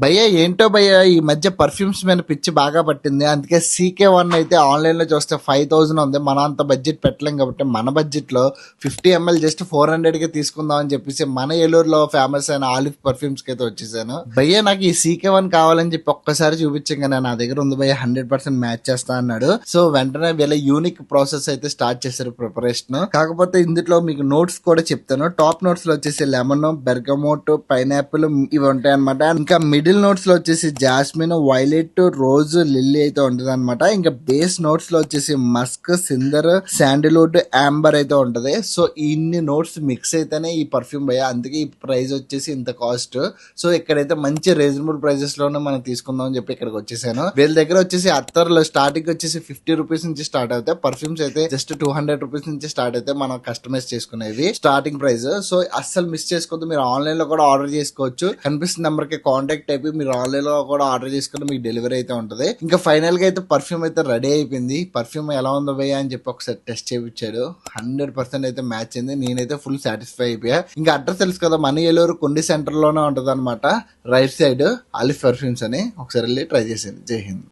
భయ్య ఏంటో భయ్య ఈ మధ్య పర్ఫ్యూమ్స్ మీద పిచ్చి బాగా పట్టింది. అందుకే CK1 అయితే ఆన్లైన్ లో చూస్తే 5000 ఉంది. మన అంత బడ్జెట్ పెట్టలేం కాబట్టి మన బడ్జెట్ లో 50 ml జస్ట్ 400 కి తీసుకుందాం అని చెప్పేసి మన ఏలూరులో ఫేమస్ అయిన ఆలివ్ పర్ఫ్యూమ్స్ కి అయితే వచ్చేసాను. భయ్య నాకు ఈ CK1 కావాలని చెప్పి ఒక్కసారి చూపించగానే నా దగ్గర ఉంది భయ్య, 100% మ్యాచ్ చేస్తా అన్నాడు. సో వెంటనే వీళ్ళ యూనిక్ ప్రాసెస్ అయితే స్టార్ట్ చేశారు ప్రిపరేషన్. కాకపోతే ఇందులో మీకు నోట్స్ కూడా చెప్తాను. టాప్ నోట్స్ లో వచ్చేసి లెమన్, బెర్గమోట్, పైనాపిల్ ఇవి ఉంటాయి అనమాట. ఇంకా మిడిల్ నోట్స్ లో వచ్చేసి జాస్మిన్, వైలెట్, రోజ్, లిల్లీ అయితే ఉంటది అనమాట. ఇంకా బేస్ నోట్స్ లో వచ్చేసి మస్క్, సిందర్, శాండిల్వుడ్, ఆంబర్ అయితే ఉంటది. సో ఇన్ని నోట్స్ మిక్స్ అయితేనే ఈ పర్ఫ్యూమ్ భయ. అందుకే ఈ ప్రైస్ వచ్చేసి ఇంత కాస్ట్. సో ఇక్కడైతే మంచి రీజనబుల్ ప్రైజెస్ లోనే మనం తీసుకుందాం అని చెప్పి ఇక్కడికి వచ్చేసాను. వీళ్ళ దగ్గర వచ్చేసి అత్తర్లు స్టార్టింగ్ వచ్చేసి 50 రూపీస్ నుంచి స్టార్ట్ అవుతాయి. పర్ఫ్యూమ్స్ అయితే జస్ట్ 200 రూపీస్ నుంచి స్టార్ట్ అయితే మనం కస్టమైజ్ చేసుకునేవి స్టార్టింగ్ ప్రైస్. సో అస్సలు మిస్ చేసుకోవద్దు. మీరు ఆన్లైన్ లో కూడా ఆర్డర్ చేసుకోవచ్చు. కనిపిస్తున్న నెంబర్ కి కాంటాక్ట్ అయిపోయి మీరు ఆన్లైన్ లో కూడా ఆర్డర్ చేసుకుంటే మీకు డెలివరీ అయితే ఉంటది. ఇంకా ఫైనల్ గా అయితే పర్ఫ్యూమ్ అయితే రెడీ అయిపోయింది. పర్ఫ్యూమ్ ఎలా ఉందో భయ్యా అని చెప్పి ఒకసారి టెస్ట్ చేయించాడు. 100% అయితే మ్యాచ్ అయింది. నేనైతే ఫుల్ సాటిస్ఫై అయిపోయా. ఇంకా అడ్రస్ తెలుసు కదా, మన ఏలూరు కొండి సెంటర్ లోనే ఉంటది అనమాట. రైట్ సైడ్ ఆలివ్ పర్ఫ్యూమ్స్ అని. ఒకసారి వెళ్ళి ట్రై చేసింది. జై హింద్.